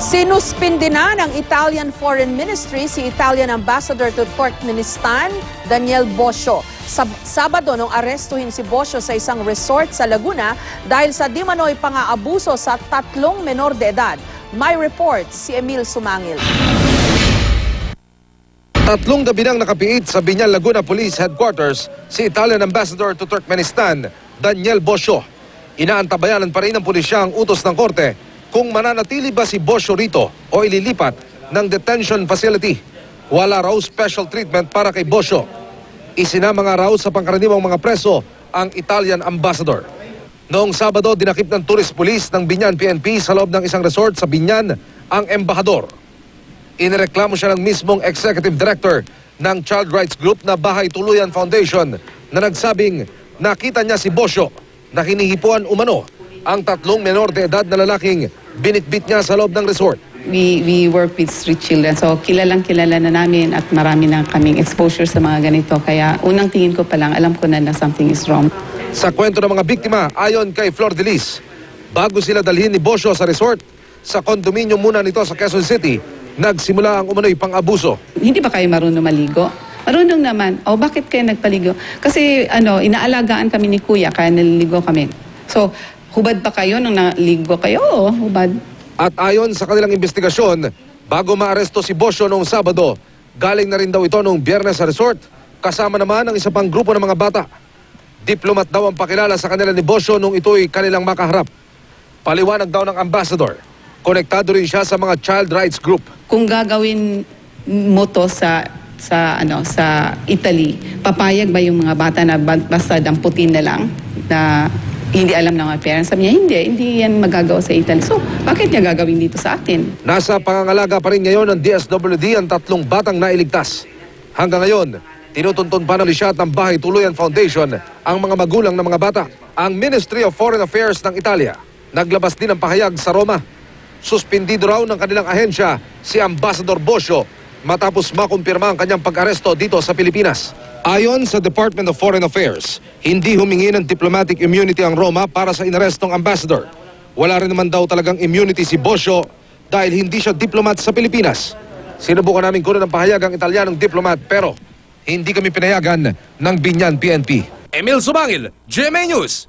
Sinuspindi na ng Italian Foreign Ministry si Italian Ambassador to Turkmenistan, Daniel Bosio. Sabado nung arestuhin si Bosio sa isang resort sa Laguna dahil sa di manoy pang-aabuso sa 3 menor de edad. May report si Emil Sumangil. 3 gabi nang nakapiit sa Biñan, Laguna Police Headquarters si Italian Ambassador to Turkmenistan, Daniel Bosio. Inaantabayanan pa rin ng pulisya ang utos ng korte kung mananatili ba si Bosio rito o ililipat ng detention facility. Wala raw special treatment para kay Bosio. Isinama nga raw sa pangkaraniwang mga preso ang Italian Ambassador. Noong Sabado, dinakip ng tourist police ng Biñan PNP sa loob ng isang resort sa Biñan ang embahador. Inireklamo siya ng mismong executive director ng Child Rights Group na Bahay Tuluyan Foundation na nagsabing nakita niya si Bosio na hinihipuan umano ang 3 menor de edad na lalaking binitbit niya sa loob ng resort. We work with street children, so kilala na namin at marami na kaming exposure sa mga ganito. Kaya unang tingin ko pa lang, alam ko na something is wrong. Sa kwento ng mga biktima, ayon kay Flor de Lis, bago sila dalhin ni Bosio sa resort, sa kondominium muna nito sa Quezon City, nagsimula ang umano'y pang-abuso. Hindi ba kayo marunong maligo? Marunong naman. O bakit kayo nagpaligo? Kasi inaalagaan kami ni Kuya, kaya naliligo kami. So, hubad pa kayo nung naligo kayo? Oo, hubad. At ayon sa kanilang investigasyon, bago maaresto si Bosio noong Sabado, galing na rin daw ito noong Biyernes sa resort, kasama naman ang isa pang grupo ng mga bata. Diplomat daw ang pakilala sa kanila ni Bosio nung ito'y kanilang makaharap. Paliwanag daw ng ambassador, konektado rin siya sa mga child rights group. Kung gagawin mo to sa Italy, papayag ba yung mga bata na basta damputin na lang na hindi alam ng mga parents? Sabi niya, hindi yan magagawa sa Italy. So, bakit niya gagawin dito sa atin? Nasa pangangalaga pa rin ngayon ng DSWD ang 3 batang nailigtas. Hanggang ngayon, tinutuntun pa ng lisyat ng Bahay Tuluyan Foundation ang mga magulang ng mga bata. Ang Ministry of Foreign Affairs ng Italia naglabas din ng pahayag sa Roma. Suspindido raw ng kanilang ahensya si Ambassador Bosio matapos makumpirma ang kanyang pag-aresto dito sa Pilipinas. Ayon sa Department of Foreign Affairs, hindi humingi ng diplomatic immunity ang Roma para sa inarestong ambassador. Wala rin naman daw talagang immunity si Bosio dahil hindi siya diplomat sa Pilipinas. Sinubukan namin kunin ng pahayag ang Italianong diplomat pero hindi kami pinayagan ng Biñan PNP. Emil Sumangil, GMA News.